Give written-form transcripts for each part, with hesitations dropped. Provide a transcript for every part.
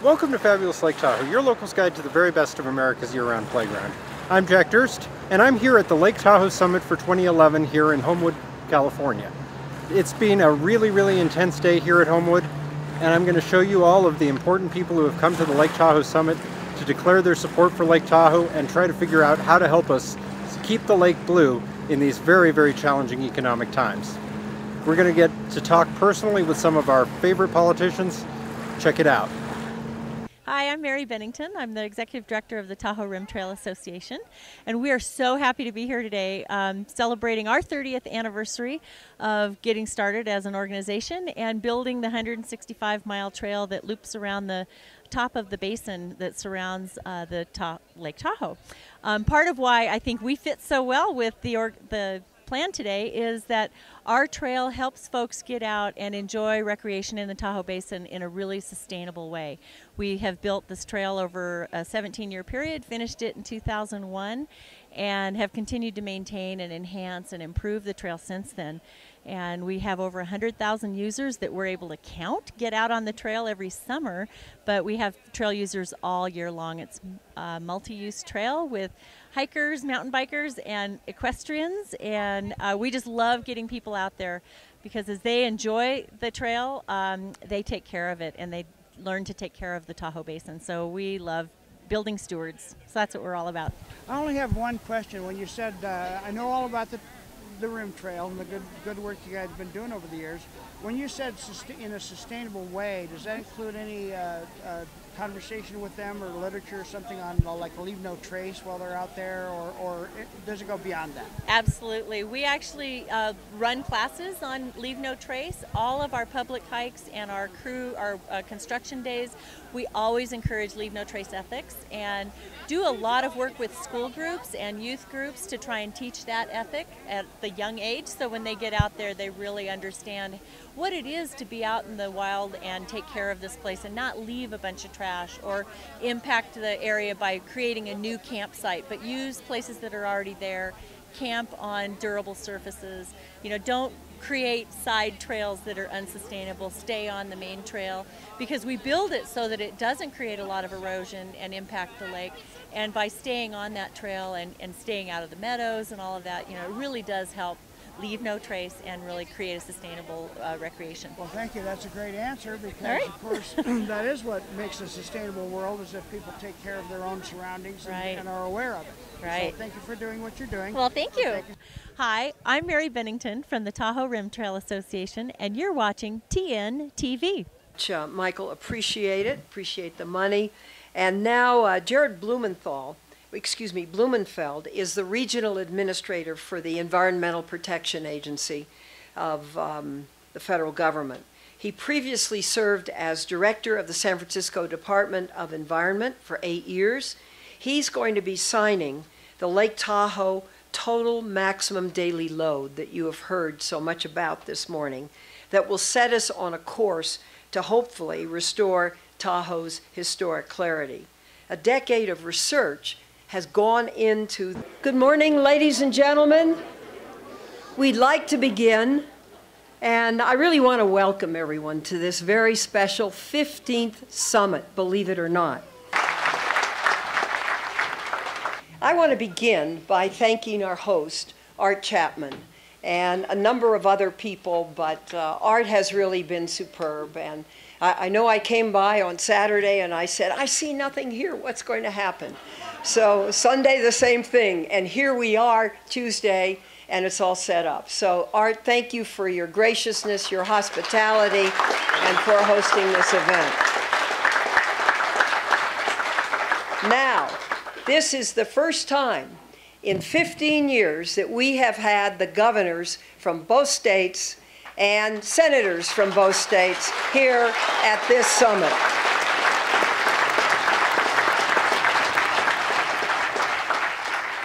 Welcome to Fabulous Lake Tahoe, your local's guide to the very best of America's year-round playground. I'm Jack Durst, and I'm here at the Lake Tahoe Summit for 2011 here in Homewood, California. It's been a really intense day here at Homewood, and I'm going to show you all of the important people who have come to the Lake Tahoe Summit to declare their support for Lake Tahoe and try to figure out how to help us keep the lake blue in these very challenging economic times. We're going to get to talk personally with some of our favorite politicians. Check it out. Hi, I'm Mary Bennington. I'm the Executive Director of the Tahoe Rim Trail Association, and we are so happy to be here today celebrating our 30th anniversary of getting started as an organization and building the 165-mile trail that loops around the top of the basin that surrounds Lake Tahoe. Part of why I think we fit so well with the plan today is that our trail helps folks get out and enjoy recreation in the Tahoe Basin in a really sustainable way. We have built this trail over a 17-year period, finished it in 2001, and have continued to maintain and enhance and improve the trail since then. And we have over 100,000 users that we're able to count get out on the trail every summer, but we have trail users all year long. It's a multi-use trail with hikers, mountain bikers, and equestrians, and we just love getting people out there because as they enjoy the trail, they take care of it and they learn to take care of the Tahoe Basin. So we love building stewards. So that's what we're all about. I only have one question. When you said, I know all about the rim trail and the good work you guys have been doing over the years. When you said in a sustainable way, does that include any conversation with them or literature or something on like leave no trace while they're out there, or does it go beyond that? Absolutely. We actually run classes on leave no trace. All of our public hikes and our crew, our construction days, we always encourage leave no trace ethics and do a lot of work with school groups and youth groups to try and teach that ethic at the young age, so when they get out there they really understand what it is to be out in the wild and take care of this place and not leave a bunch of trash or impact the area by creating a new campsite, but use places that are already there, camp on durable surfaces. You know, don't create side trails that are unsustainable, stay on the main trail, because we build it so that it doesn't create a lot of erosion and impact the lake. And by staying on that trail and staying out of the meadows and all of that, you know, it really does help leave no trace and really create a sustainable recreation. Well, thank you. That's a great answer because, right. Of course, that is what makes a sustainable world, is that people take care of their own surroundings and are aware of it. Right. So thank you for doing what you're doing. Well, thank you. Hi, I'm Mary Bennington from the Tahoe Rim Trail Association, and you're watching TNTV. Michael, appreciate it. Appreciate the money. And now Jared Blumenfeld is the regional administrator for the Environmental Protection Agency of the federal government. He previously served as director of the San Francisco Department of Environment for 8 years. He's going to be signing the Lake Tahoe total maximum daily load that you have heard so much about this morning, that will set us on a course to hopefully restore Tahoe's historic clarity. A decade of research has gone into... Good morning, ladies and gentlemen. We'd like to begin, and I really want to welcome everyone to this very special 15th summit, believe it or not. I want to begin by thanking our host, Art Chapman, and a number of other people, but Art has really been superb. And I know I came by on Saturday and I said, I see nothing here, what's going to happen? So Sunday, the same thing, and here we are Tuesday, and it's all set up. So Art, thank you for your graciousness, your hospitality, and for hosting this event. Now, this is the first time in 15 years that we have had the governors from both states and senators from both states here at this summit.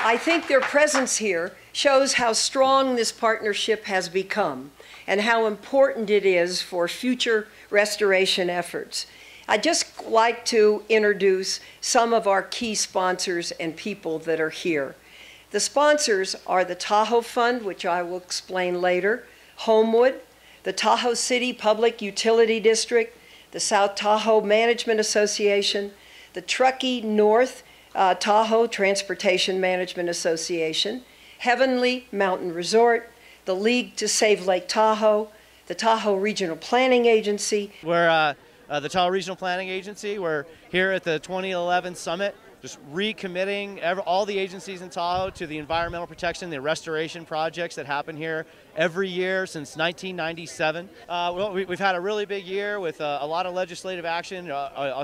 I think their presence here shows how strong this partnership has become and how important it is for future restoration efforts. I'd just like to introduce some of our key sponsors and people that are here. The sponsors are the Tahoe Fund, which I will explain later, Homewood, the Tahoe City Public Utility District, the South Tahoe Management Association, the Truckee North Tahoe Transportation Management Association, Heavenly Mountain Resort, the League to Save Lake Tahoe, the Tahoe Regional Planning Agency. We're the Tahoe Regional Planning Agency. We're here at the 2011 Summit, just recommitting all the agencies in Tahoe to the environmental protection, the restoration projects that happen here every year since 1997. We've had a really big year with a lot of legislative action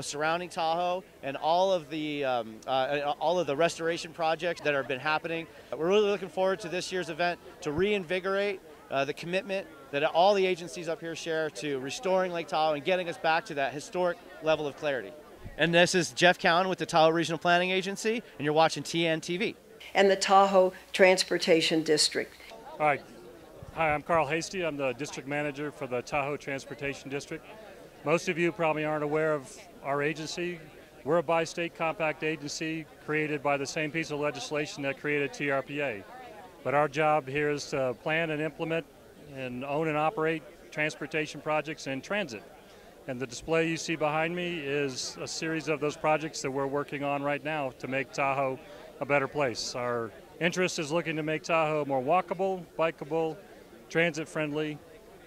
surrounding Tahoe and all of the restoration projects that have been happening. We're really looking forward to this year's event to reinvigorate the commitment that all the agencies up here share to restoring Lake Tahoe and getting us back to that historic level of clarity. And this is Jeff Cowen with the Tahoe Regional Planning Agency, and you're watching TNTV. And the Tahoe Transportation District. All right. Hi, I'm Carl Hasty. I'm the district manager for the Tahoe Transportation District. Most of you probably aren't aware of our agency. We're a bi-state compact agency created by the same piece of legislation that created TRPA. But our job here is to plan and implement and own and operate transportation projects in transit. And the display you see behind me is a series of those projects that we're working on right now to make Tahoe a better place. Our interest is looking to make Tahoe more walkable, bikeable, transit-friendly,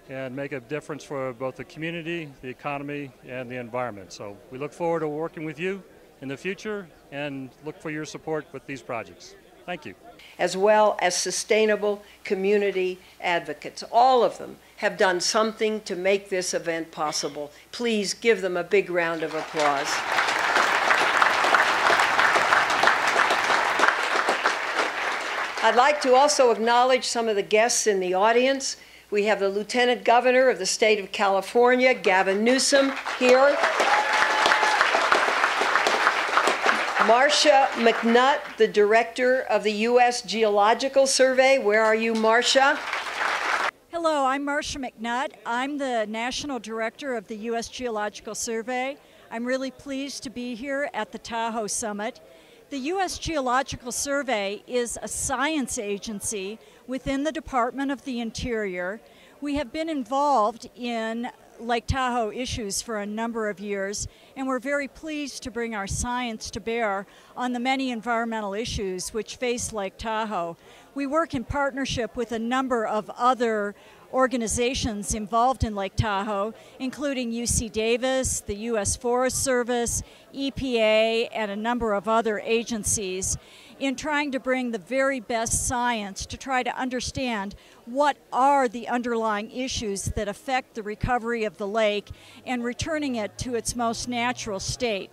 and make a difference for both the community, the economy, and the environment. So we look forward to working with you in the future and look for your support with these projects. Thank you. As well as sustainable community advocates. All of them have done something to make this event possible. Please give them a big round of applause. I'd like to also acknowledge some of the guests in the audience. We have the Lieutenant Governor of the state of California, Gavin Newsom, here. Marcia McNutt, the director of the U.S. Geological Survey. Where are you, Marcia? Hello, I'm Marcia McNutt. I'm the National Director of the U.S. Geological Survey. I'm really pleased to be here at the Tahoe Summit. The U.S. Geological Survey is a science agency within the Department of the Interior. We have been involved in Lake Tahoe issues for a number of years, and we're very pleased to bring our science to bear on the many environmental issues which face Lake Tahoe. We work in partnership with a number of other organizations involved in Lake Tahoe, including UC Davis, the U.S. Forest Service, EPA, and a number of other agencies, in trying to bring the very best science to try to understand what are the underlying issues that affect the recovery of the lake and returning it to its most natural state.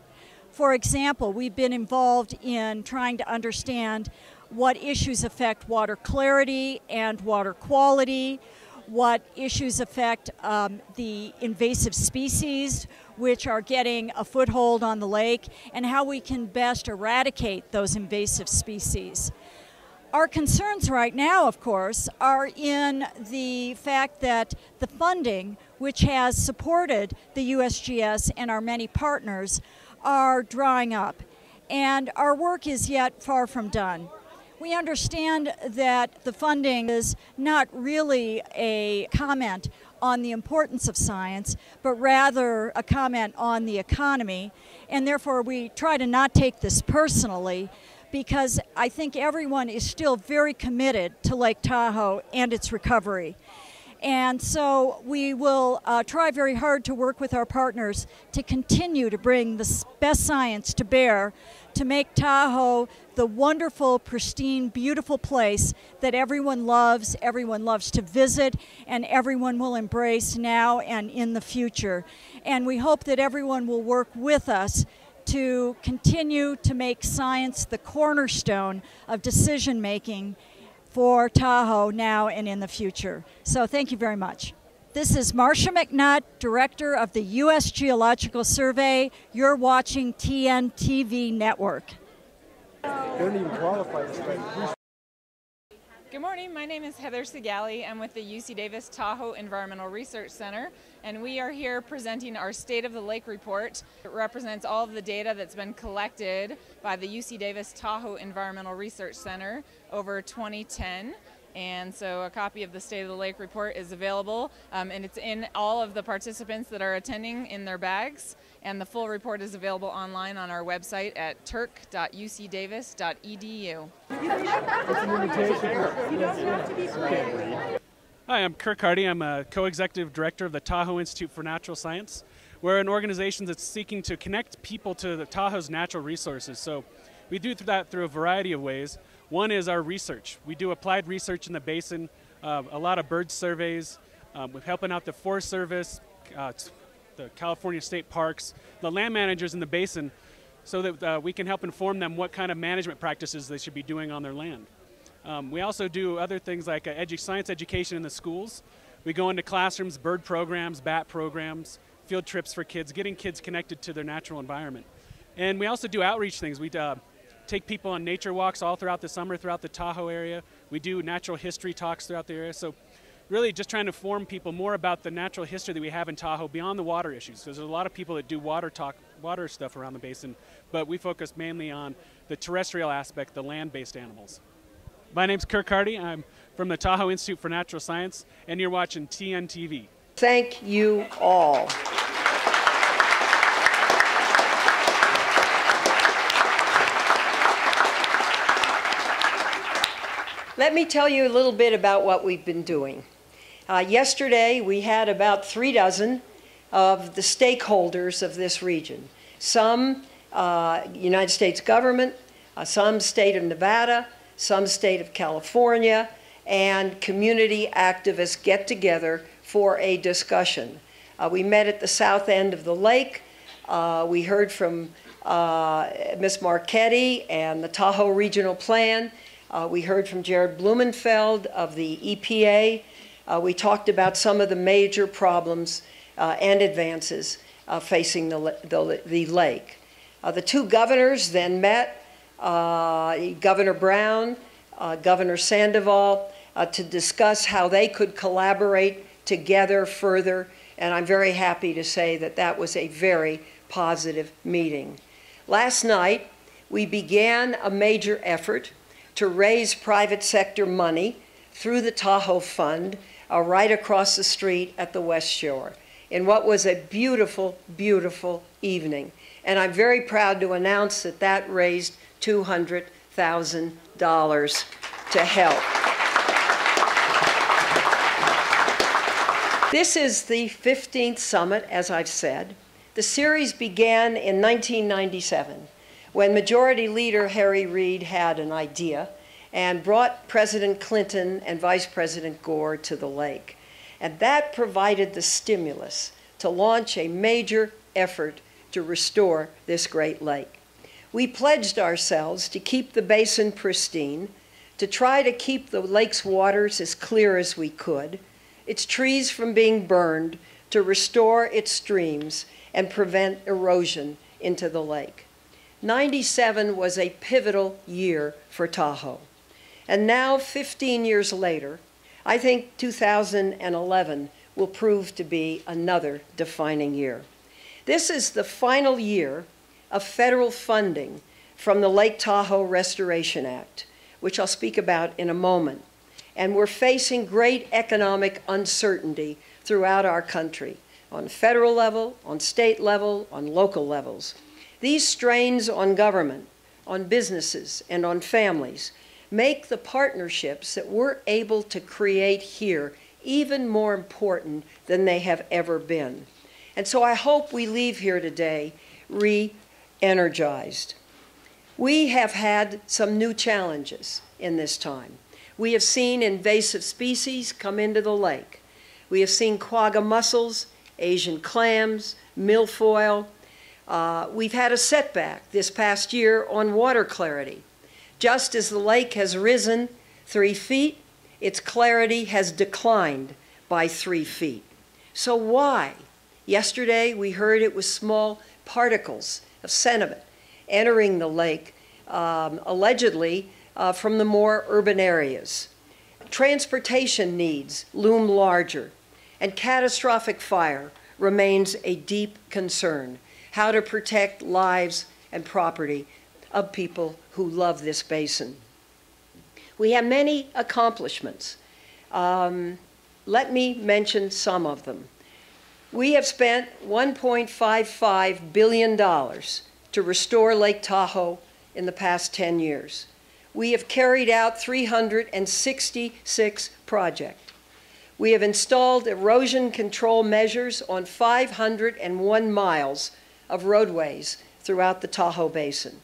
For example, we've been involved in trying to understand what issues affect water clarity and water quality, what issues affect the invasive species which are getting a foothold on the lake, and how we can best eradicate those invasive species. Our concerns right now, of course, are in the fact that the funding, which has supported the USGS and our many partners, are drying up, and our work is yet far from done. We understand that the funding is not really a comment on the importance of science, but rather a comment on the economy, and therefore we try to not take this personally, because I think everyone is still very committed to Lake Tahoe and its recovery. And so we will try very hard to work with our partners to continue to bring the best science to bear to make Tahoe the wonderful, pristine, beautiful place that everyone loves to visit, and everyone will embrace now and in the future. And we hope that everyone will work with us to continue to make science the cornerstone of decision making for Tahoe now and in the future. So thank you very much. This is Marcia McNutt, Director of the U.S. Geological Survey. You're watching TNTV Network. Don't even qualify this way. Good morning, my name is Heather Sigale. I'm with the UC Davis Tahoe Environmental Research Center, and we are here presenting our State of the Lake report. It represents all of the data that's been collected by the UC Davis Tahoe Environmental Research Center over 2010. And so a copy of the State of the Lake report is available, and it's in all of the participants that are attending in their bags. And the full report is available online on our website at turk.ucdavis.edu. Hi, I'm Kirk Hardy. I'm a co-executive director of the Tahoe Institute for Natural Science. We're an organization that's seeking to connect people to the Tahoe's natural resources. So we do that through a variety of ways. One is our research. We do applied research in the basin, a lot of bird surveys. We're helping out the Forest Service, the California State Parks, the land managers in the basin, so that we can help inform them what kind of management practices they should be doing on their land. We also do other things like science education in the schools. We go into classrooms, bird programs, bat programs, field trips for kids, getting kids connected to their natural environment. And we also do outreach things. We take people on nature walks all throughout the summer throughout the Tahoe area. We do natural history talks throughout the area. So really just trying to inform people more about the natural history that we have in Tahoe beyond the water issues. Because there's a lot of people that do water stuff around the basin, but we focus mainly on the terrestrial aspect, the land-based animals. My name's Kirk Hardy. I'm from the Tahoe Institute for Natural Science, and you're watching TNTV. Thank you all. Let me tell you a little bit about what we've been doing. Yesterday, we had about 3 dozen of the stakeholders of this region. Some United States government, some state of Nevada, some state of California, and community activists get together for a discussion. We met at the south end of the lake. We heard from Ms. Marchetti and the Tahoe Regional Plan. We heard from Jared Blumenfeld of the EPA. We talked about some of the major problems and advances facing the lake. The two governors then met, Governor Brown, Governor Sandoval, to discuss how they could collaborate together further, and I'm very happy to say that that was a very positive meeting. Last night, we began a major effort to raise private sector money through the Tahoe Fund right across the street at the West Shore in what was a beautiful, beautiful evening. And I'm very proud to announce that that raised $200,000 to help. This is the 15th summit, as I've said. The series began in 1997. When Majority Leader Reid had an idea and brought President Clinton and Vice President Gore to the lake. And that provided the stimulus to launch a major effort to restore this great lake. We pledged ourselves to keep the basin pristine, to try to keep the lake's waters as clear as we could, its trees from being burned, to restore its streams and prevent erosion into the lake. 97 was a pivotal year for Tahoe. And now, 15 years later, I think 2011 will prove to be another defining year. This is the final year of federal funding from the Lake Tahoe Restoration Act, which I'll speak about in a moment. And we're facing great economic uncertainty throughout our country, on federal level, on state level, on local levels. These strains on government, on businesses, and on families make the partnerships that we're able to create here even more important than they have ever been. And so I hope we leave here today re-energized. We have had some new challenges in this time. We have seen invasive species come into the lake. We have seen quagga mussels, Asian clams, milfoil. We've had a setback this past year on water clarity. Just as the lake has risen 3 feet, its clarity has declined by 3 feet. So why? Yesterday we heard it was small particles of sediment entering the lake, allegedly from the more urban areas. Transportation needs loom larger, and catastrophic fire remains a deep concern. How to protect lives and property of people who love this basin. We have many accomplishments. Let me mention some of them. We have spent $1.55 billion to restore Lake Tahoe in the past 10 years. We have carried out 366 projects. We have installed erosion control measures on 501 miles of roadways throughout the Tahoe Basin.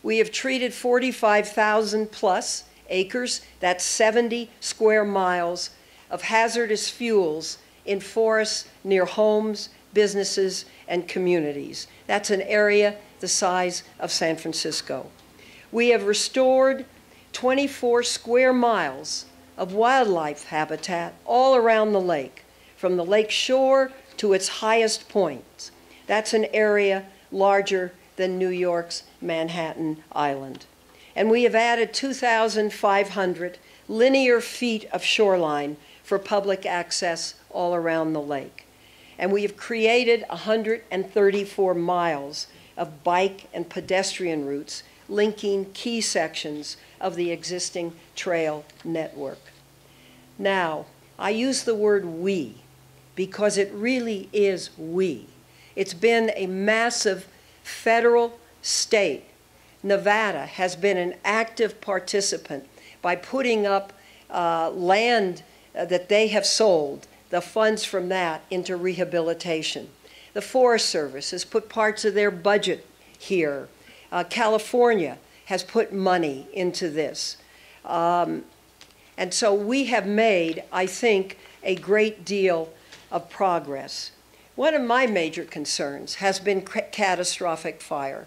We have treated 45,000 plus acres, that's 70 square miles, of hazardous fuels in forests near homes, businesses, and communities. That's an area the size of San Francisco. We have restored 24 square miles of wildlife habitat all around the lake, from the lake shore to its highest points. That's an area larger than New York's Manhattan Island. And we have added 2,500 linear feet of shoreline for public access all around the lake. And we have created 134 miles of bike and pedestrian routes linking key sections of the existing trail network. Now, I use the word we because it really is we. It's been a massive federal, state. Nevada has been an active participant by putting up land that they have sold, the funds from that into rehabilitation. The Forest Service has put parts of their budget here. California has put money into this. And so we have made, I think, a great deal of progress. One of my major concerns has been catastrophic fire.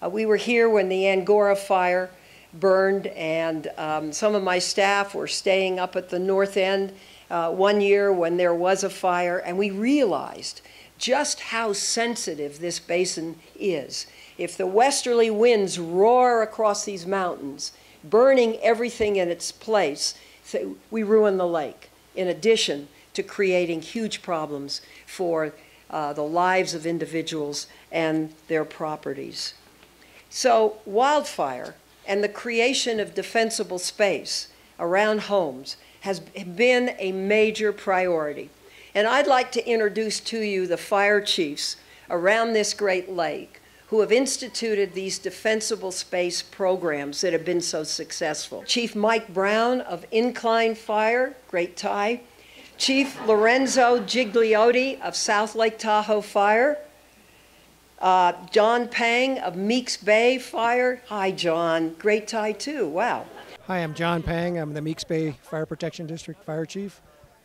We were here when the Angora fire burned, and some of my staff were staying up at the north end one year when there was a fire, and we realized just how sensitive this basin is. If the westerly winds roar across these mountains, burning everything in its place, we ruin the lake, in addition to creating huge problems for the lives of individuals and their properties. So wildfire and the creation of defensible space around homes has been a major priority. And I'd like to introduce to you the fire chiefs around this Great Lake who have instituted these defensible space programs that have been so successful. Chief Mike Brown of Incline Fire, Great Tie. Chief Lorenzo Gigliotti of South Lake Tahoe Fire. John Pang of Meeks Bay Fire. Hi, John. Great Tie, too. Wow. Hi, I'm John Pang. I'm the Meeks Bay Fire Protection District Fire Chief,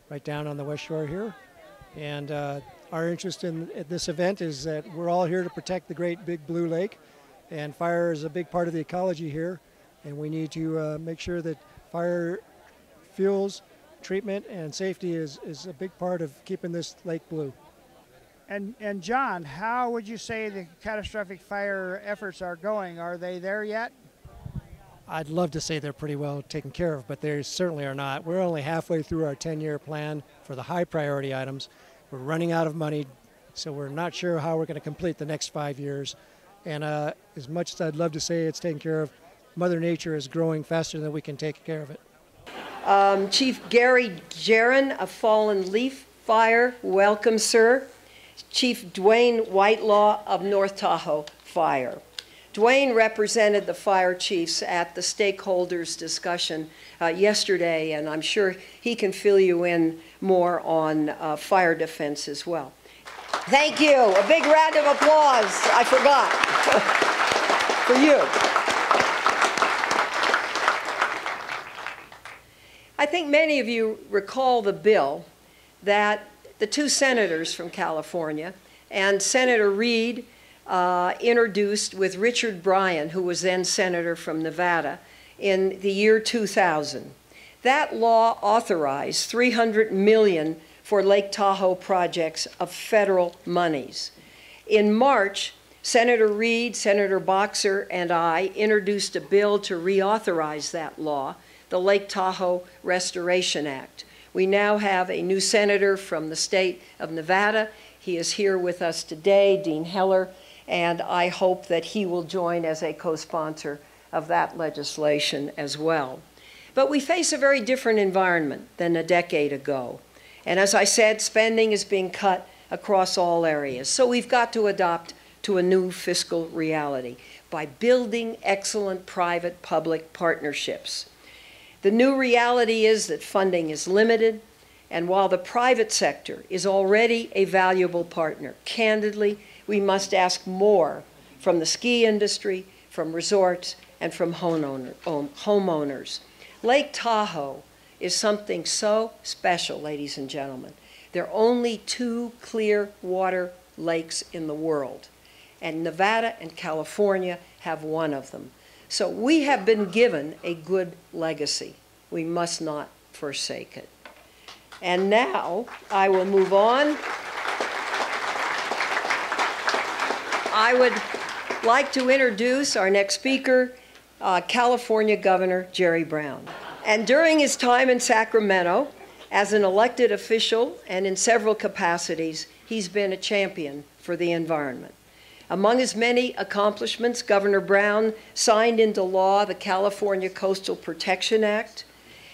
right down on the West Shore here. And our interest in this event is that we're all here to protect the great big blue lake, and fire is a big part of the ecology here, and we need to make sure that fire fuels, treatment, and safety is a big part of keeping this lake blue. And John, how would you say the catastrophic fire efforts are going? Are they there yet? I'd love to say they're pretty well taken care of, but they certainly are not. We're only halfway through our 10-year plan for the high priority items. We're running out of money, so we're not sure how we're going to complete the next 5 years. And as much as I'd love to say it's taken care of, Mother Nature is growing faster than we can take care of it. Chief Gary Jaron of Fallen Leaf Fire, welcome, sir. Chief Dwayne Whitelaw of North Tahoe Fire. Dwayne represented the fire chiefs at the stakeholders discussion yesterday, and I'm sure he can fill you in more on fire defense as well. Thank you. A big round of applause. I forgot. For you. I think many of you recall the bill that the two senators from California and Senator Reid introduced with Richard Bryan, who was then senator from Nevada, in the year 2000. That law authorized $300 million for Lake Tahoe projects of federal monies. In March, Senator Reid, Senator Boxer, and I introduced a bill to reauthorize that law, the Lake Tahoe Restoration Act. We now have a new senator from the state of Nevada. He is here with us today, Dean Heller, and I hope that he will join as a co-sponsor of that legislation as well. But we face a very different environment than a decade ago. And as I said, spending is being cut across all areas. So we've got to adopt to a new fiscal reality by building excellent private-public partnerships. The new reality is that funding is limited, and while the private sector is already a valuable partner, candidly, we must ask more from the ski industry, from resorts, and from homeowners. Lake Tahoe is something so special, ladies and gentlemen. There are only 2 clear water lakes in the world, and Nevada and California have one of them. So we have been given a good legacy. We must not forsake it. And now I will move on. I would like to introduce our next speaker, California Governor Jerry Brown. And during his time in Sacramento, as an elected official and in several capacities, he's been a champion for the environment. Among his many accomplishments, Governor Brown signed into law the California Coastal Protection Act.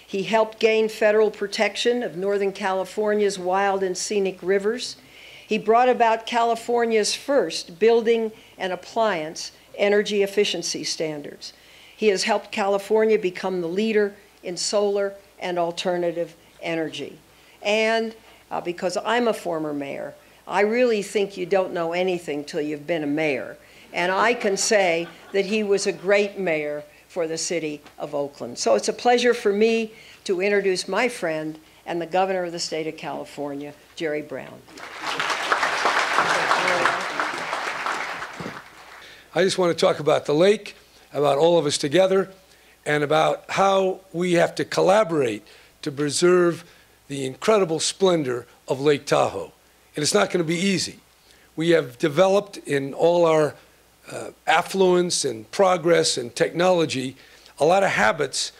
He helped gain federal protection of Northern California's wild and scenic rivers. He brought about California's first building and appliance energy efficiency standards. He has helped California become the leader in solar and alternative energy. And because I'm a former mayor, I really think you don't know anything till you've been a mayor. And I can say that he was a great mayor for the city of Oakland. So it's a pleasure for me to introduce my friend and the governor of the state of California, Jerry Brown. I just want to talk about the lake, about all of us together, and about how we have to collaborate to preserve the incredible splendor of Lake Tahoe. And it's not going to be easy. We have developed in all our affluence and progress and technology a lot of habits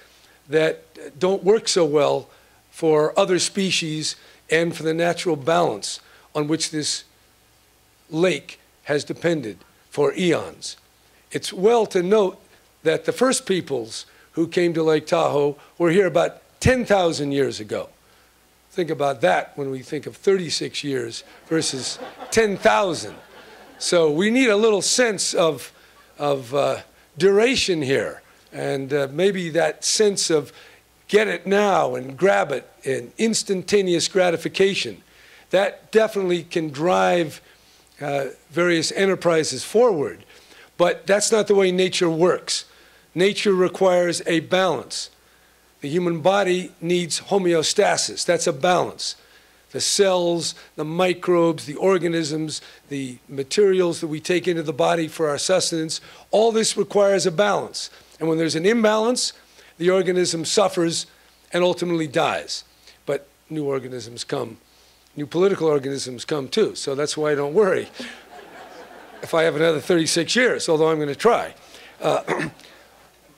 that don't work so well for other species and for the natural balance on which this lake has depended for eons. It's well to note that the first peoples who came to Lake Tahoe were here about 10,000 years ago. Think about that when we think of 36 years versus 10,000. So we need a little sense of duration here, and maybe that sense of get it now and grab it and instantaneous gratification. That definitely can drive various enterprises forward, but that's not the way nature works. Nature requires a balance. The human body needs homeostasis. That's a balance. The cells, the microbes, the organisms, the materials that we take into the body for our sustenance, all this requires a balance. And when there's an imbalance, the organism suffers and ultimately dies. But new organisms come. New political organisms come too, so that's why I don't worry if I have another 36 years, although I'm going to try.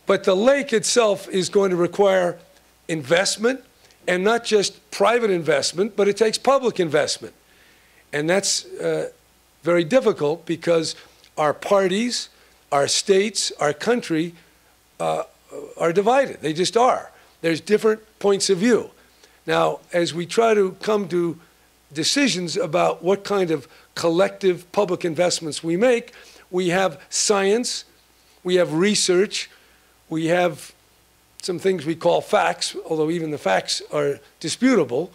But the lake itself is going to require investment, and not just private investment, but it takes public investment. And that's very difficult because our parties, our states, our country are divided. They just are. There's different points of view. Now, as we try to come to decisions about what kind of collective public investments we make, we have science, we have research, we have some things we call facts, although even the facts are disputable.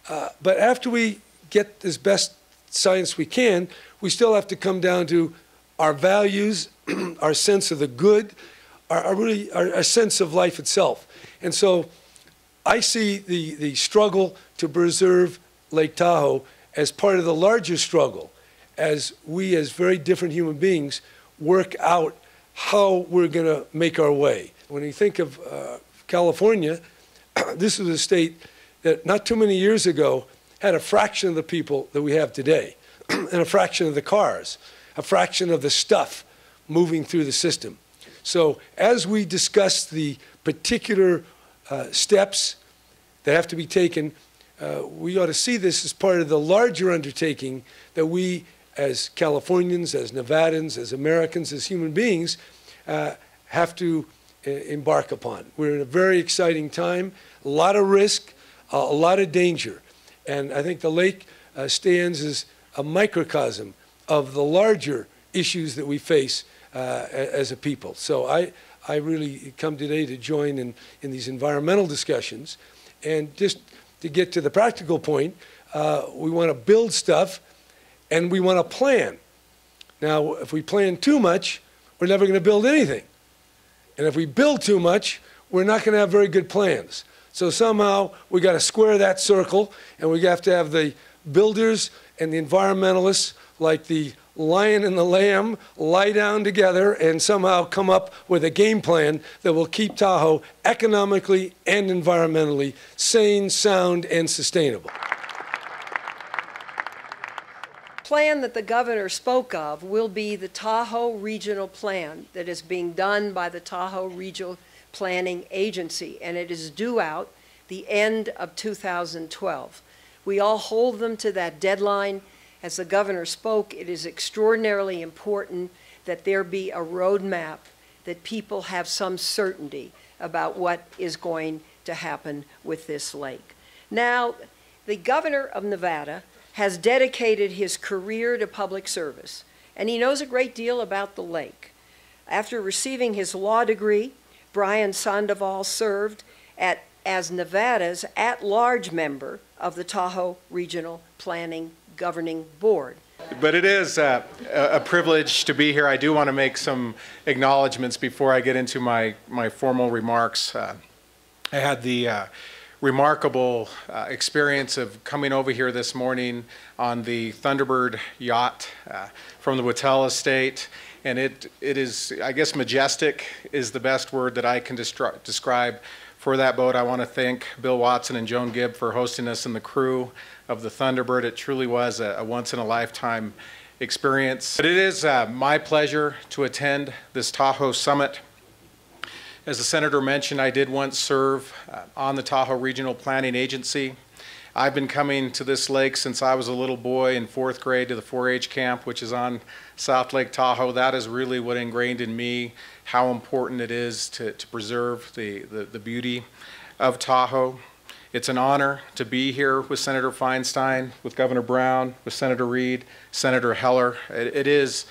But after we get as best science we can, we still have to come down to our values, our sense of the good, our sense of life itself. And so I see the struggle to preserve Lake Tahoe as part of the larger struggle, as we as very different human beings work out how we're going to make our way. When you think of California, this is a state that not too many years ago had a fraction of the people that we have today, and a fraction of the cars, a fraction of the stuff moving through the system. So as we discuss the particular steps that have to be taken, we ought to see this as part of the larger undertaking that we as Californians, as Nevadans, as Americans, as human beings, have to embark upon. We're in a very exciting time, a lot of risk, a lot of danger. And I think the lake stands as a microcosm of the larger issues that we face as a people. So I really come today to join in these environmental discussions. And just to get to the practical point, we want to build stuff and we want to plan. Now, if we plan too much, we're never going to build anything. And if we build too much, we're not going to have very good plans. So somehow we got to square that circle, and we have to have the builders and the environmentalists, like the lion and the lamb, lie down together and somehow come up with a game plan that will keep Tahoe economically and environmentally sane, sound, and sustainable. Plan that the governor spoke of will be the Tahoe Regional Plan that is being done by the Tahoe Regional Planning Agency, and it is due out the end of 2012. We all hold them to that deadline. As the governor spoke, it is extraordinarily important that there be a roadmap, that people have some certainty about what is going to happen with this lake. Now, the governor of Nevada has dedicated his career to public service, and he knows a great deal about the lake. After receiving his law degree, Brian Sandoval served as Nevada's at-large member of the Tahoe Regional Planning Governing Board. But it is a privilege to be here. I do want to make some acknowledgments before I get into my formal remarks. I had the remarkable experience of coming over here this morning on the Thunderbird yacht from the Whittle Estate. And it is, I guess, majestic is the best word that I can describe for that boat. I want to thank Bill Watson and Joan Gibb for hosting us and the crew of the Thunderbird. It truly was a once-in-a-lifetime experience. But it is my pleasure to attend this Tahoe Summit. As the Senator mentioned, I did once serve on the Tahoe Regional Planning Agency. I've been coming to this lake since I was a little boy in 4th grade to the 4-H camp, which is on South Lake Tahoe. That is really what ingrained in me how important it is to preserve the beauty of Tahoe. It's an honor to be here with Senator Feinstein, with Governor Brown, with Senator Reid, Senator Heller. It is,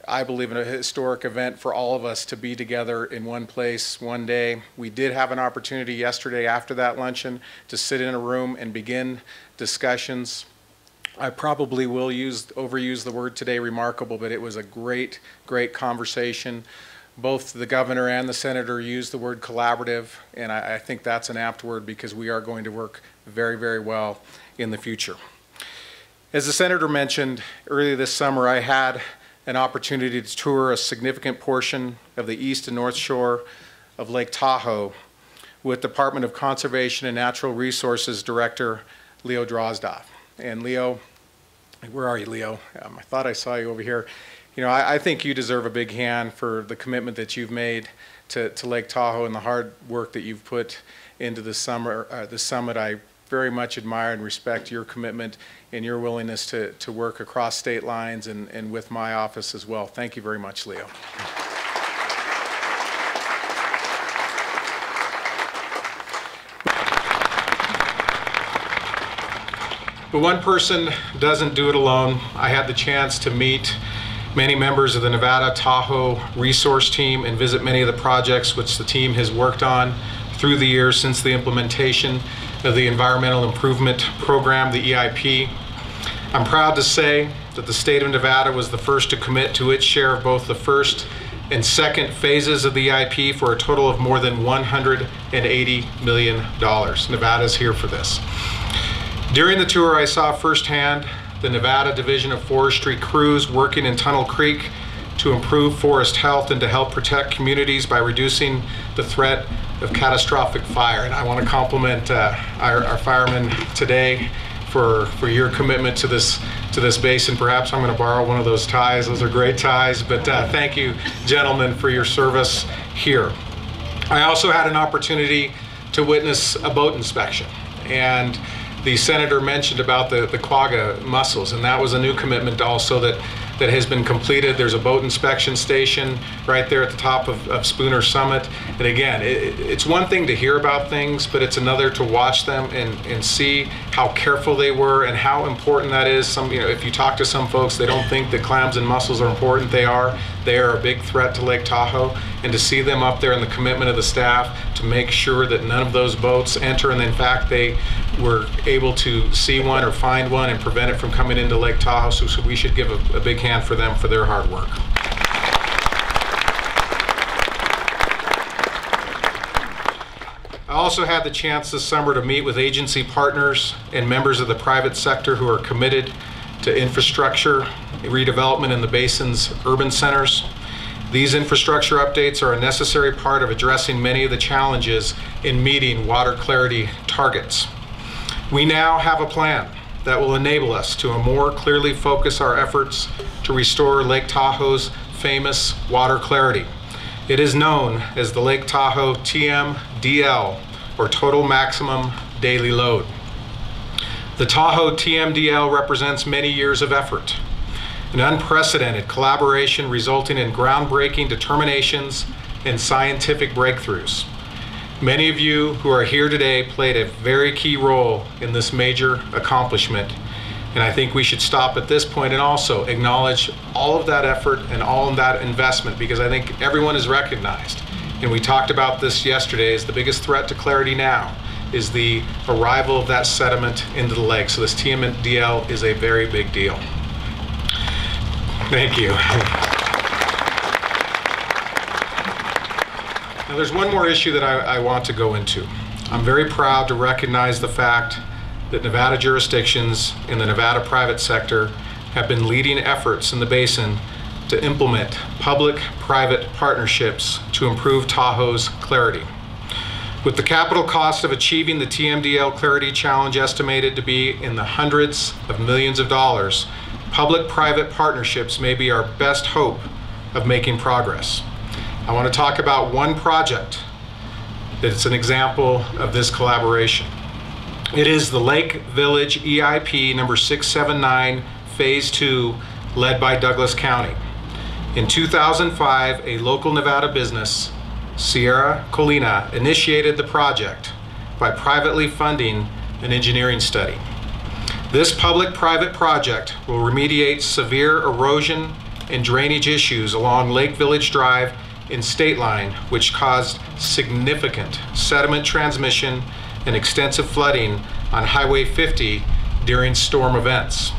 I believe, a historic event for all of us to be together in one place one day. We did have an opportunity yesterday after that luncheon to sit in a room and begin discussions. I probably will overuse the word today, remarkable, but it was a great conversation. Both the governor and the senator used the word collaborative, and I think that's an apt word because we are going to work very, very well in the future. As the senator mentioned, earlier this summer I had an opportunity to tour a significant portion of the east and north shore of Lake Tahoe with Department of Conservation and Natural Resources Director Leo Drozdoff. And Leo, where are you, Leo? I thought I saw you over here. You know, I think you deserve a big hand for the commitment that you've made to Lake Tahoe and the hard work that you've put into this summit. I very much admire and respect your commitment and your willingness to work across state lines and with my office as well. Thank you very much, Leo. But one person doesn't do it alone. I had the chance to meet many members of the Nevada Tahoe resource team and visit many of the projects which the team has worked on through the years since the implementation of the Environmental Improvement Program, the EIP. I'm proud to say that the state of Nevada was the first to commit to its share of both the first and second phases of the EIP for a total of more than $180 million. Nevada's here for this. During the tour, I saw firsthand the Nevada Division of Forestry crews working in Tunnel Creek to improve forest health and to help protect communities by reducing the threat of catastrophic fire. And I want to compliment our firemen today for your commitment to this basin. Perhaps I'm going to borrow one of those ties. Those are great ties, but thank you, gentlemen, for your service here. I also had an opportunity to witness a boat inspection, and the senator mentioned about the quagga mussels, and that was a new commitment also that that has been completed. There's a boat inspection station right there at the top of Spooner Summit. And again, it's one thing to hear about things, but it's another to watch them and see how careful they were and how important that is. If you talk to some folks, they don't think that clams and mussels are important. They are. They are a big threat to Lake Tahoe. And to see them up there and the commitment of the staff to make sure that none of those boats enter, and in fact they were able to see one or find one and prevent it from coming into Lake Tahoe, so we should give a big hand for them for their hard work. I also had the chance this summer to meet with agency partners and members of the private sector who are committed to infrastructure redevelopment in the basin's urban centers. These infrastructure updates are a necessary part of addressing many of the challenges in meeting water clarity targets. We now have a plan that will enable us to more clearly focus our efforts to restore Lake Tahoe's famous water clarity. It is known as the Lake Tahoe TMDL, or Total Maximum Daily Load. The Tahoe TMDL represents many years of effort, an unprecedented collaboration resulting in groundbreaking determinations and scientific breakthroughs. Many of you who are here today played a very key role in this major accomplishment, and I think we should stop at this point and also acknowledge all of that effort and all of that investment, because I think everyone is recognized, and we talked about this yesterday, is the biggest threat to clarity now is the arrival of that sediment into the lake. So this TMDL is a very big deal. Thank you. Now there's one more issue that I want to go into. I'm very proud to recognize the fact that Nevada jurisdictions in the Nevada private sector have been leading efforts in the basin to implement public-private partnerships to improve Tahoe's clarity. With the capital cost of achieving the TMDL clarity challenge estimated to be in the hundreds of millions of dollars, public-private partnerships may be our best hope of making progress. I want to talk about one project that's an example of this collaboration. It is the Lake Village EIP number 679, Phase 2, led by Douglas County. In 2005, a local Nevada business, Sierra Colina, initiated the project by privately funding an engineering study. This public-private project will remediate severe erosion and drainage issues along Lake Village Drive and State Line, which caused significant sediment transmission and extensive flooding on Highway 50 during storm events.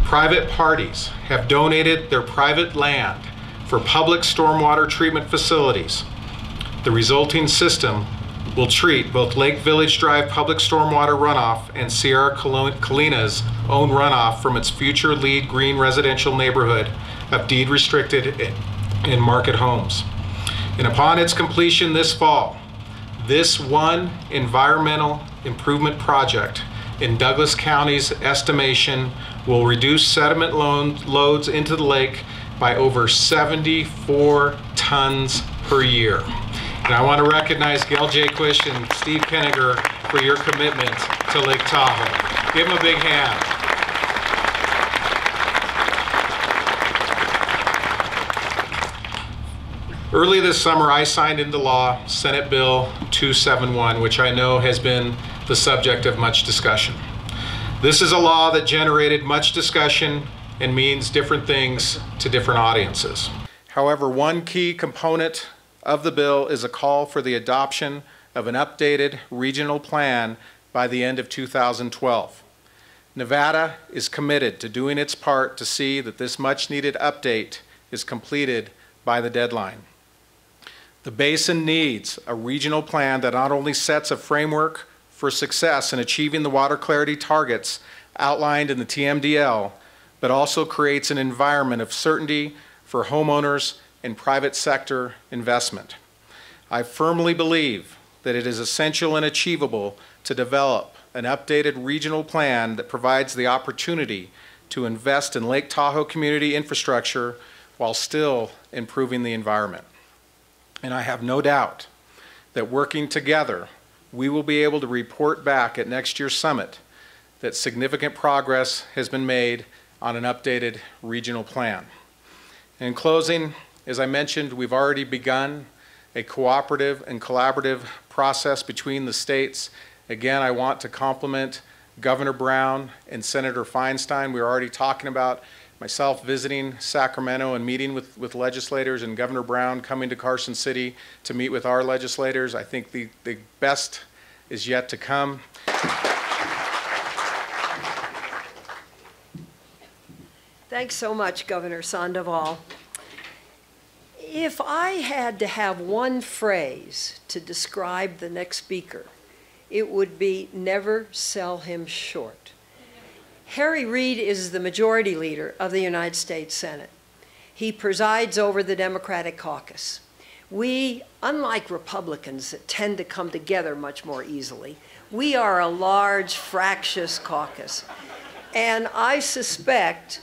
Private parties have donated their private land for public stormwater treatment facilities. The resulting system will treat both Lake Village Drive public stormwater runoff and Sierra Colina's own runoff from its future lead green residential neighborhood of deed restricted and market homes. And upon its completion this fall, this one environmental improvement project in Douglas County's estimation will reduce sediment loads into the lake by over 74 tons per year. And I want to recognize Gail Jaquish and Steve Kenniger for your commitment to Lake Tahoe. Give them a big hand. Early this summer, I signed into law Senate Bill 271, which I know has been the subject of much discussion. This is a law that generated much discussion and means different things to different audiences. However, one key component of the bill is a call for the adoption of an updated regional plan by the end of 2012. Nevada is committed to doing its part to see that this much-needed update is completed by the deadline. The basin needs a regional plan that not only sets a framework for success in achieving the water clarity targets outlined in the TMDL, but also creates an environment of certainty for homeowners and private sector investment. I firmly believe that it is essential and achievable to develop an updated regional plan that provides the opportunity to invest in Lake Tahoe community infrastructure while still improving the environment. And I have no doubt that working together, we will be able to report back at next year's summit that significant progress has been made on an updated regional plan. In closing, as I mentioned, we've already begun a cooperative and collaborative process between the states. Again, I want to compliment Governor Brown and Senator Feinstein. We were already talking about myself visiting Sacramento and meeting with legislators, and Governor Brown coming to Carson City to meet with our legislators. I think the best is yet to come. Thanks so much, Governor Sandoval. If I had to have one phrase to describe the next speaker, it would be never sell him short. Reid is the majority leader of the United States Senate. He presides over the Democratic caucus. We, unlike Republicans that tend to come together much more easily, we are a large, fractious caucus. And I suspect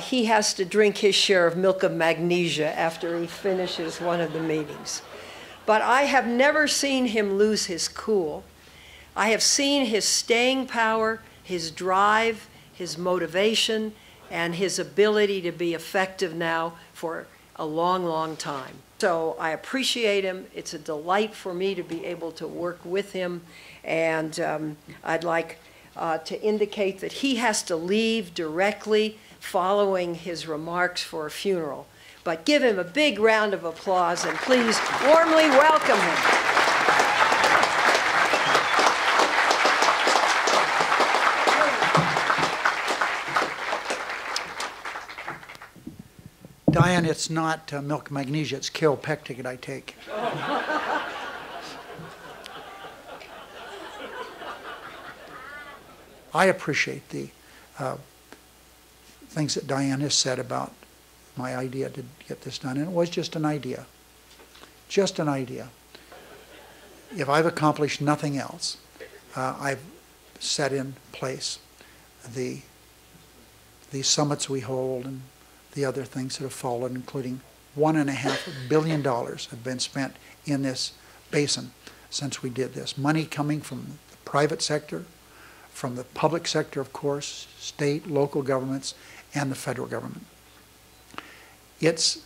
he has to drink his share of milk of magnesia after he finishes one of the meetings. But I have never seen him lose his cool. I have seen his staying power, his drive, his motivation, and his ability to be effective now for a long, long time. So I appreciate him. It's a delight for me to be able to work with him. And I'd like to indicate that he has to leave directly following his remarks for a funeral. But give him a big round of applause and please warmly welcome him. Dianne, it's not milk magnesia, it's chiropectic I take. I appreciate the things that Dianne has said about my idea to get this done, and it was just an idea. Just an idea. If I've accomplished nothing else, I've set in place the summits we hold and the other things that have followed, including $1.5 billion have been spent in this basin since we did this. Money coming from the private sector, from the public sector, of course, state, local governments, and the federal government. It's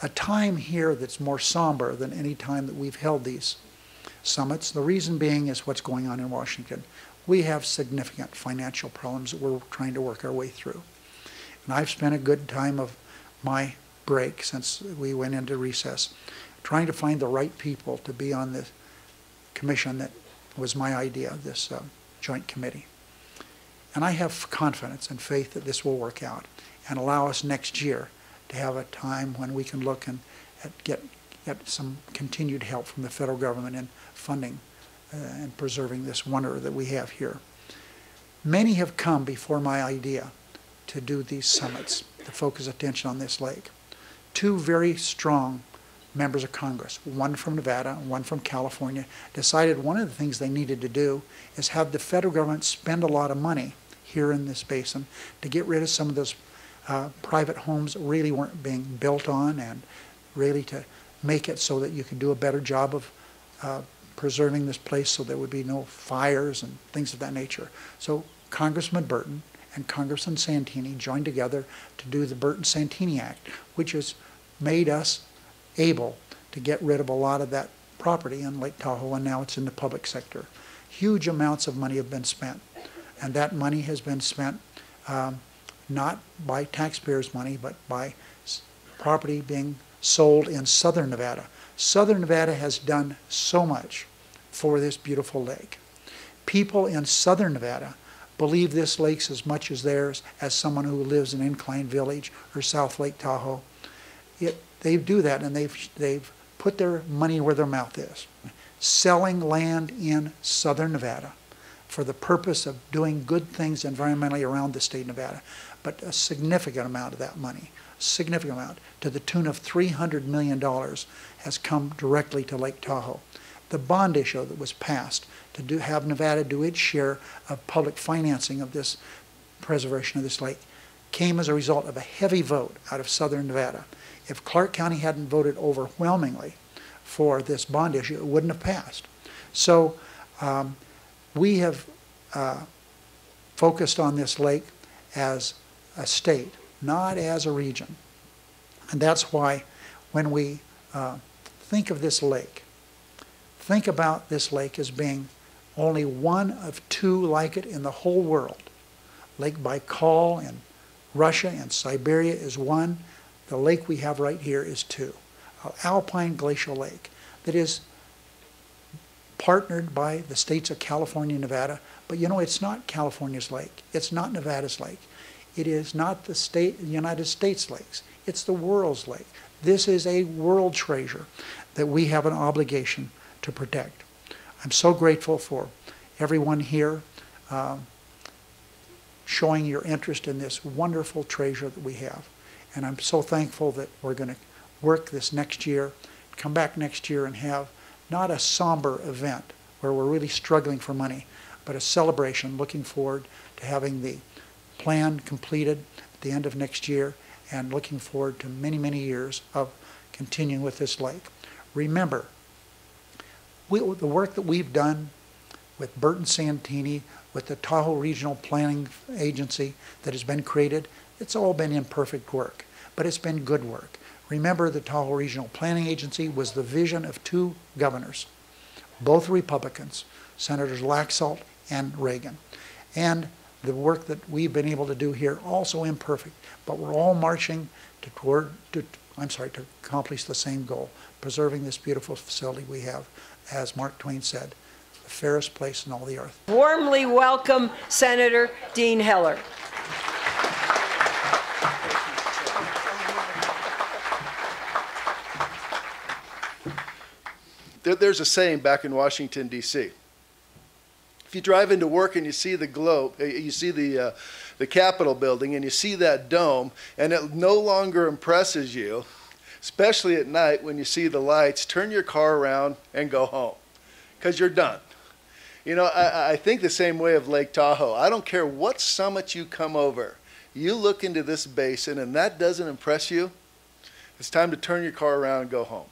a time here that's more somber than any time that we've held these summits. The reason being is what's going on in Washington. We have significant financial problems that we're trying to work our way through. And I've spent a good time of my break since we went into recess trying to find the right people to be on the commission that was my idea, this joint committee. And I have confidence and faith that this will work out and allow us next year to have a time when we can look and get some continued help from the federal government in funding and preserving this wonder that we have here. Many have come before my idea to do these summits, to focus attention on this lake. Two very strong members of Congress, one from Nevada and one from California, decided one of the things they needed to do is have the federal government spend a lot of money here in this basin to get rid of some of those private homes that really weren't being built on, and really to make it so that you could do a better job of preserving this place so there would be no fires and things of that nature. So Congressman Burton and Congressman Santini joined together to do the Burton-Santini Act, which has made us able to get rid of a lot of that property in Lake Tahoe, and now it's in the public sector. Huge amounts of money have been spent, and that money has been spent not by taxpayers' money, but by property being sold in southern Nevada. Southern Nevada has done so much for this beautiful lake. People in southern Nevada believe this lake's as much as theirs as someone who lives in Incline Village or South Lake Tahoe. They do that, and they've put their money where their mouth is, selling land in southern Nevada for the purpose of doing good things environmentally around the state of Nevada. But a significant amount of that money, significant amount, to the tune of $300 million has come directly to Lake Tahoe. The bond issue that was passed to have Nevada do its share of public financing of this preservation of this lake came as a result of a heavy vote out of southern Nevada. If Clark County hadn't voted overwhelmingly for this bond issue, it wouldn't have passed. So we have focused on this lake as a state, not as a region. And that's why when we think of this lake, think about this lake as being only one of two like it in the whole world. Lake Baikal in Russia and Siberia is one. The lake we have right here is two. An alpine glacial lake that is partnered by the states of California and Nevada. But you know, it's not California's lake. It's not Nevada's lake. It is not the United States lakes. It's the world's lake. This is a world treasure that we have an obligation to protect. I'm so grateful for everyone here showing your interest in this wonderful treasure that we have. And I'm so thankful that we're going to work this next year, come back next year and have not a somber event where we're really struggling for money, but a celebration, looking forward to having the plan completed at the end of next year and looking forward to many, many years of continuing with this lake. Remember, the work that we've done with Burton Santini, with the Tahoe Regional Planning Agency that has been created, it's all been imperfect work, but it's been good work. Remember, the Tahoe Regional Planning Agency was the vision of two governors, both Republicans, Senators Laxalt and Reagan. And the work that we've been able to do here, also imperfect, but we're all marching to accomplish the same goal, preserving this beautiful facility we have, as Mark Twain said, the fairest place in all the earth. Warmly welcome Senator Dean Heller. There's a saying back in Washington, D.C. If you drive into work and you see the globe, you see the Capitol building and you see that dome and it no longer impresses you, especially at night when you see the lights, turn your car around and go home because you're done. You know, I think the same way of Lake Tahoe. I don't care what summit you come over. You look into this basin and that doesn't impress you, it's time to turn your car around and go home,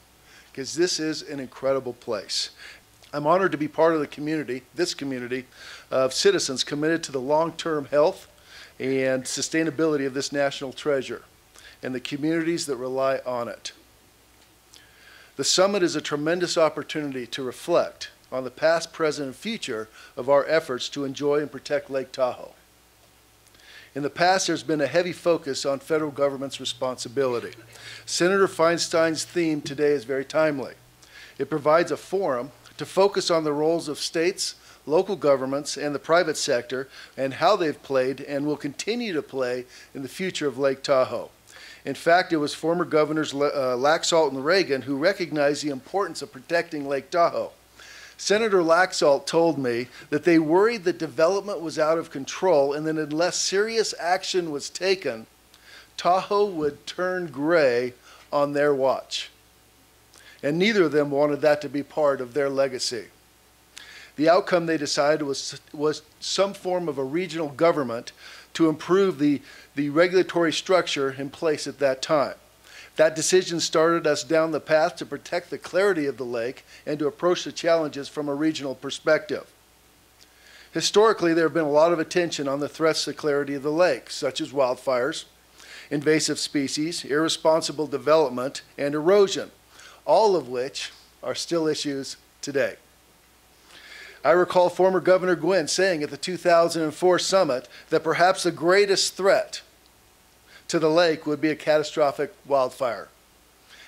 because this is an incredible place. I'm honored to be part of the community, this community of citizens committed to the long-term health and sustainability of this national treasure and the communities that rely on it. The summit is a tremendous opportunity to reflect on the past, present, and future of our efforts to enjoy and protect Lake Tahoe. In the past, there's been a heavy focus on federal government's responsibility. Senator Feinstein's theme today is very timely. It provides a forum to focus on the roles of states, local governments, and the private sector, and how they've played and will continue to play in the future of Lake Tahoe. In fact, it was former governors Laxalt and Reagan who recognized the importance of protecting Lake Tahoe. Senator Laxalt told me that they worried that development was out of control and that unless serious action was taken, Tahoe would turn gray on their watch. And neither of them wanted that to be part of their legacy. The outcome they decided was some form of a regional government to improve the regulatory structure in place at that time. That decision started us down the path to protect the clarity of the lake and to approach the challenges from a regional perspective. Historically, there have been a lot of attention on the threats to the clarity of the lake, such as wildfires, invasive species, irresponsible development, and erosion, all of which are still issues today. I recall former Governor Gwynn saying at the 2004 summit that perhaps the greatest threat to the lake would be a catastrophic wildfire.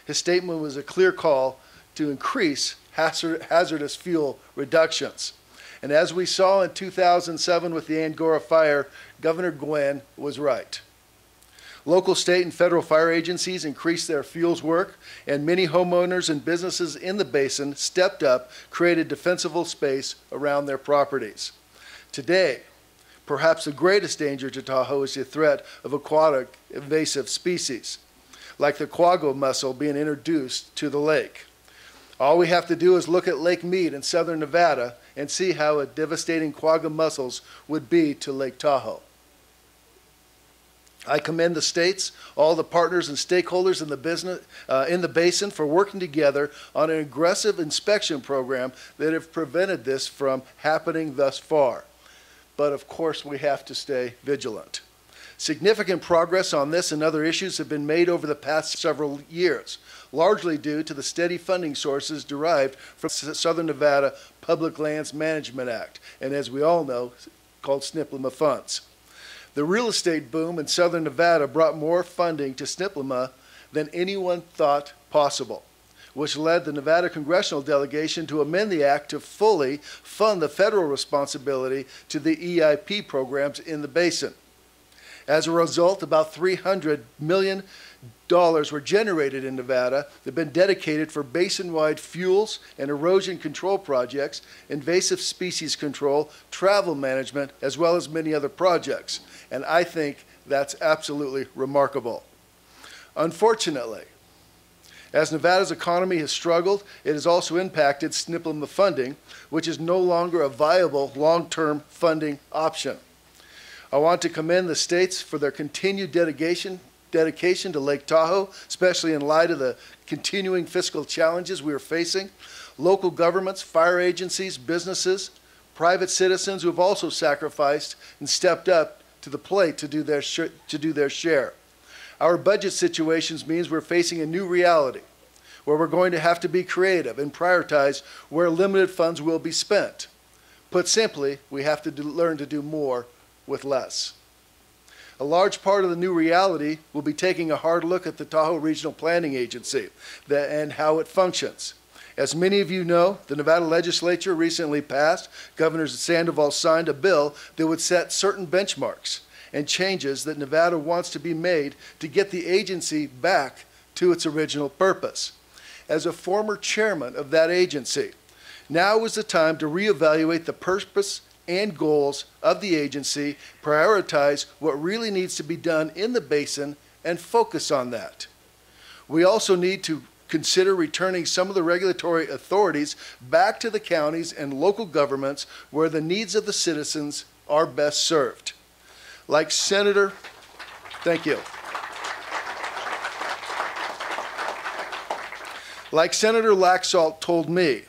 His statement was a clear call to increase hazardous fuel reductions. And as we saw in 2007 with the Angora fire, Governor Gwynn was right. Local, state, and federal fire agencies increased their fuels work, and many homeowners and businesses in the basin stepped up, created defensible space around their properties. Today, perhaps the greatest danger to Tahoe is the threat of aquatic invasive species, like the quagga mussel being introduced to the lake. All we have to do is look at Lake Mead in southern Nevada and see how a devastating quagga mussels would be to Lake Tahoe. I commend the states, all the partners and stakeholders in the basin for working together on an aggressive inspection program that have prevented this from happening thus far. But of course, we have to stay vigilant. Significant progress on this and other issues have been made over the past several years, largely due to the steady funding sources derived from the Southern Nevada Public Lands Management Act, and as we all know, called SNPLMA funds. The real estate boom in Southern Nevada brought more funding to SNPLMA than anyone thought possible, which led the Nevada congressional delegation to amend the act to fully fund the federal responsibility to the EIP programs in the basin. As a result, about $300 million were generated in Nevada that have been dedicated for basin-wide fuels and erosion control projects, invasive species control, travel management, as well as many other projects. And I think that's absolutely remarkable. Unfortunately, as Nevada's economy has struggled, it has also impacted SNPLMA funding, which is no longer a viable long-term funding option. I want to commend the states for their continued dedication to Lake Tahoe, especially in light of the continuing fiscal challenges we are facing. Local governments, fire agencies, businesses, private citizens who have also sacrificed and stepped up to the plate to do their share. Our budget situations means we're facing a new reality where we're going to have to be creative and prioritize where limited funds will be spent. Put simply, we have to learn to do more with less. A large part of the new reality will be taking a hard look at the Tahoe Regional Planning Agency and how it functions. As many of you know, the Nevada legislature recently passed, Governor Sandoval signed a bill that would set certain benchmarks and changes that Nevada wants to be made to get the agency back to its original purpose. As a former chairman of that agency, now is the time to reevaluate the purpose and goals of the agency, prioritize what really needs to be done in the basin, and focus on that. We also need to consider returning some of the regulatory authorities back to the counties and local governments where the needs of the citizens are best served. Like Senator, thank you. Like Senator Laxalt told me,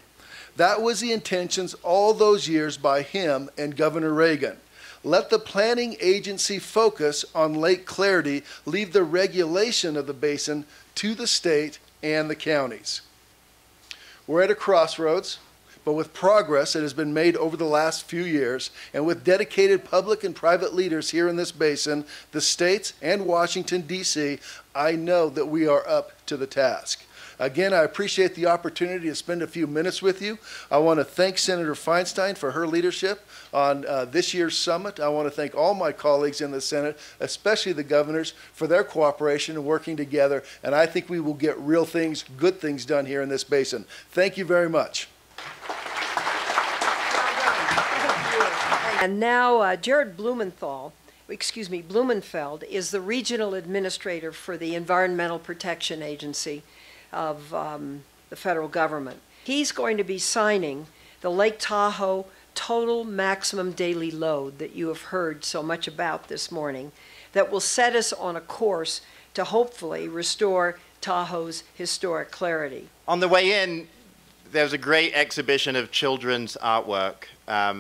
that was the intentions all those years by him and Governor Reagan. Let the planning agency focus on Lake Clarity, leave the regulation of the basin to the state and the counties. We're at a crossroads, but with progress that has been made over the last few years, and with dedicated public and private leaders here in this basin, the states and Washington, D.C., I know that we are up to the task. Again, I appreciate the opportunity to spend a few minutes with you. I want to thank Senator Feinstein for her leadership on this year's summit. I want to thank all my colleagues in the Senate, especially the governors, for their cooperation and working together. And I think we will get real things, good things done here in this basin. Thank you very much. And now Jared Blumenfeld is the regional administrator for the Environmental Protection Agency of the federal government. He's going to be signing the Lake Tahoe total maximum daily load that you have heard so much about this morning, that will set us on a course to hopefully restore Tahoe's historic clarity. On the way in, there was a great exhibition of children's artwork. I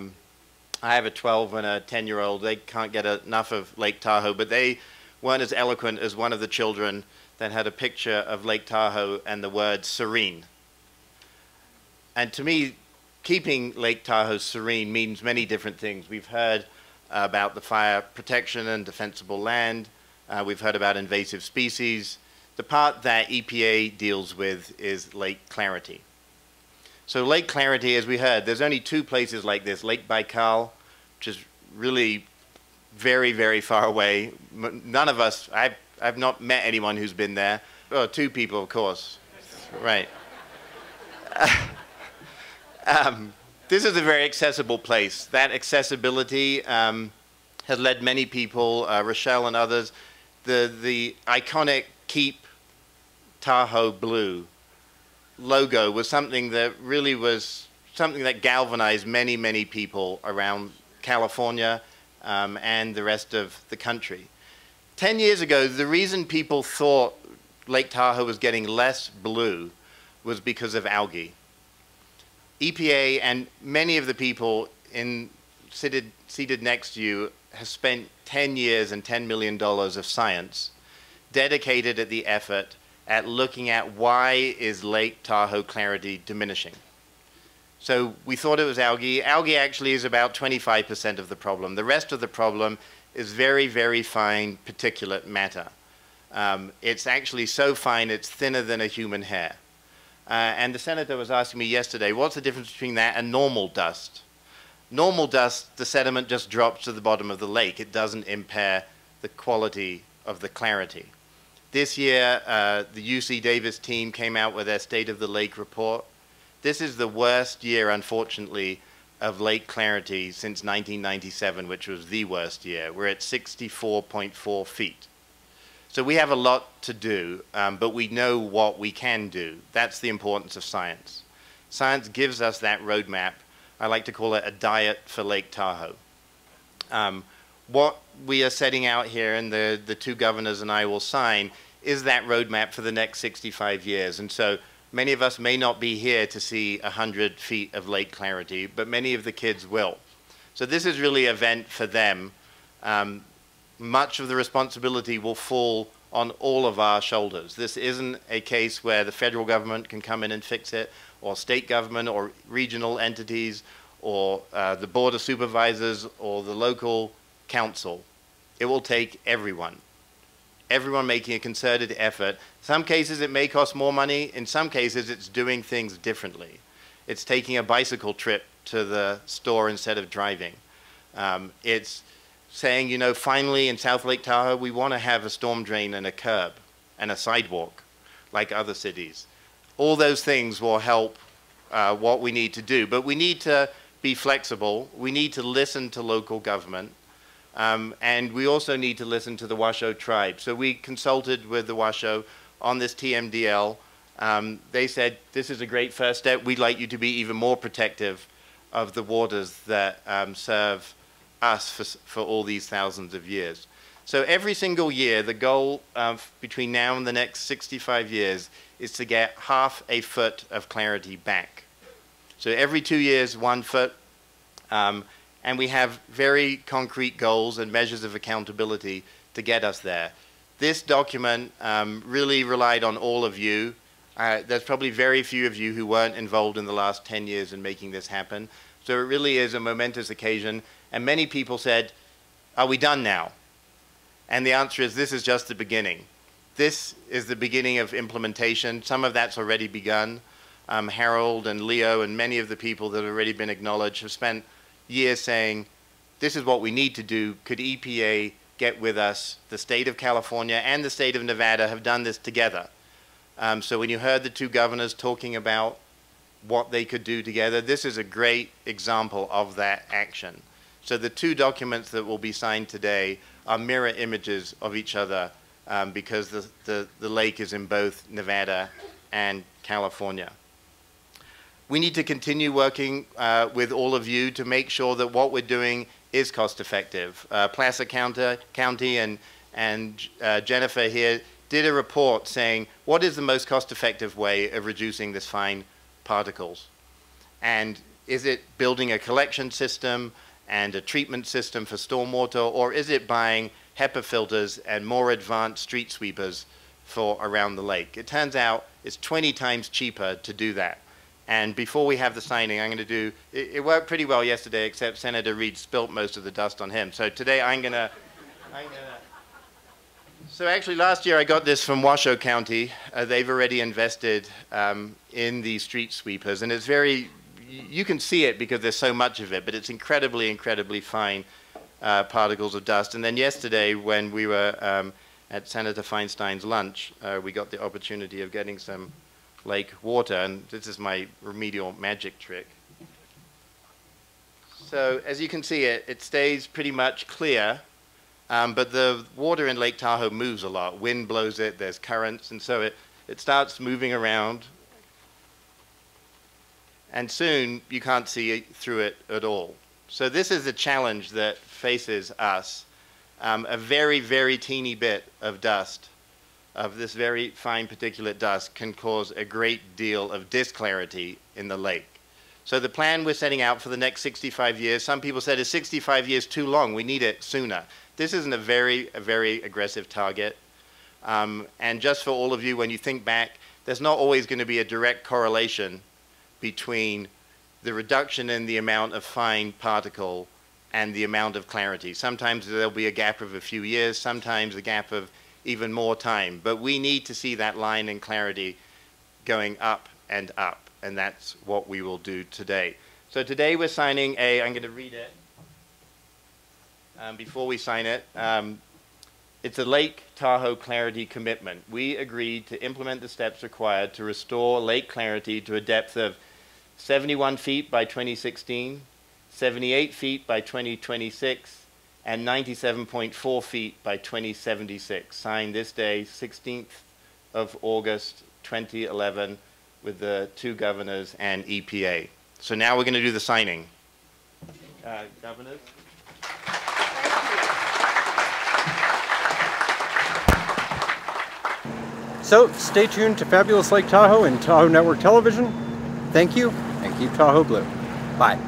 have a 12 and a 10-year-old. They can't get enough of Lake Tahoe, but they weren't as eloquent as one of the children that had a picture of Lake Tahoe and the word serene. And to me, keeping Lake Tahoe serene means many different things. We've heard about the fire protection and defensible land. We've heard about invasive species. The part that EPA deals with is lake clarity. So lake clarity, as we heard, there's only two places like this, Lake Baikal, which is really very, very far away. None of us, I've not met anyone who's been there. Oh, two people, of course. Right. This is a very accessible place. That accessibility has led many people, Rochelle and others, the iconic Keep Tahoe Blue logo was something that really was something that galvanized many, many people around California and the rest of the country. 10 years ago, the reason people thought Lake Tahoe was getting less blue was because of algae. EPA and many of the people seated next to you has spent 10 years and $10 million of science dedicated at the effort at looking at why is Lake Tahoe clarity diminishing. So we thought it was algae. Algae actually is about 25% of the problem. The rest of the problem is very, very fine particulate matter. It's actually so fine it's thinner than a human hair. And the senator was asking me yesterday, what's the difference between that and normal dust? Normal dust, the sediment just drops to the bottom of the lake. It doesn't impair the quality of the clarity. This year, the UC Davis team came out with their State of the Lake report. This is the worst year, unfortunately, of lake clarity since 1997, which was the worst year. We're at 64.4 feet. So we have a lot to do, but we know what we can do. That's the importance of science. Science gives us that roadmap. I like to call it a diet for Lake Tahoe. What we are setting out here, and the two governors and I will sign, is that roadmap for the next 65 years. And so many of us may not be here to see 100 feet of lake clarity, but many of the kids will. So this is really an event for them. Much of the responsibility will fall on all of our shoulders. This isn't a case where the federal government can come in and fix it, or state government, or regional entities, or the board of supervisors, or the local council. It will take everyone. Everyone making a concerted effort. Some cases it may cost more money. In some cases it's doing things differently. It's taking a bicycle trip to the store instead of driving. It's saying, you know, finally in South Lake Tahoe, we want to have a storm drain and a curb and a sidewalk like other cities. All those things will help what we need to do. But we need to be flexible. We need to listen to local government. And we also need to listen to the Washoe tribe. So we consulted with the Washoe on this TMDL. They said, this is a great first step. We'd like you to be even more protective of the waters that serve us for all these thousands of years. So every single year, the goal between now and the next 65 years is to get half a foot of clarity back. So every 2 years, 1 foot. And we have very concrete goals and measures of accountability to get us there. This document really relied on all of you. There's probably very few of you who weren't involved in the last 10 years in making this happen. So it really is a momentous occasion. And many people said, are we done now? And the answer is, this is just the beginning. This is the beginning of implementation. Some of that's already begun. Harold and Leo and many of the people that have already been acknowledged have spent years saying, this is what we need to do. Could EPA get with us? The state of California and the state of Nevada have done this together. So when you heard the two governors talking about what they could do together, this is a great example of that action. So the two documents that will be signed today are mirror images of each other because the lake is in both Nevada and California. We need to continue working with all of you to make sure that what we're doing is cost effective. Placer County and Jennifer here did a report saying, what is the most cost effective way of reducing this fine particles? And is it building a collection system and a treatment system for stormwater, or is it buying HEPA filters and more advanced street sweepers for around the lake? It turns out it's 20 times cheaper to do that. And before we have the signing, I'm going to do, it worked pretty well yesterday, except Senator Reid spilt most of the dust on him. So today so actually last year I got this from Washoe County. They've already invested in these street sweepers, and it's very, you can see it because there's so much of it, but it's incredibly, incredibly fine particles of dust. And then yesterday when we were at Senator Feinstein's lunch, we got the opportunity of getting some lake water, and this is my remedial magic trick. So as you can see, it stays pretty much clear, but the water in Lake Tahoe moves a lot. Wind blows it, there's currents, and so it starts moving around, and soon you can't see through it at all. So this is the challenge that faces us. A very, very teeny bit of dust, of this very fine particulate dust, can cause a great deal of disclarity in the lake. So the plan we're setting out for the next 65 years, some people said, is 65 years too long? We need it sooner. This isn't a very aggressive target. And just for all of you, when you think back, there's not always going to be a direct correlation between the reduction in the amount of fine particle and the amount of clarity. Sometimes there'll be a gap of a few years, sometimes a gap of even more time. But we need to see that line in clarity going up, and that's what we will do today. So today we're signing I'm going to read it before we sign it. It's a Lake Tahoe clarity commitment. We agreed to implement the steps required to restore lake clarity to a depth of 71 feet by 2016, 78 feet by 2026, and 97.4 feet by 2076. Signed this day, 16th of August, 2011, with the 2 governors and EPA. So now we're going to do the signing. Governors? So stay tuned to Fabulous Lake Tahoe and Tahoe Network Television. Thank you, and keep Tahoe blue. Bye.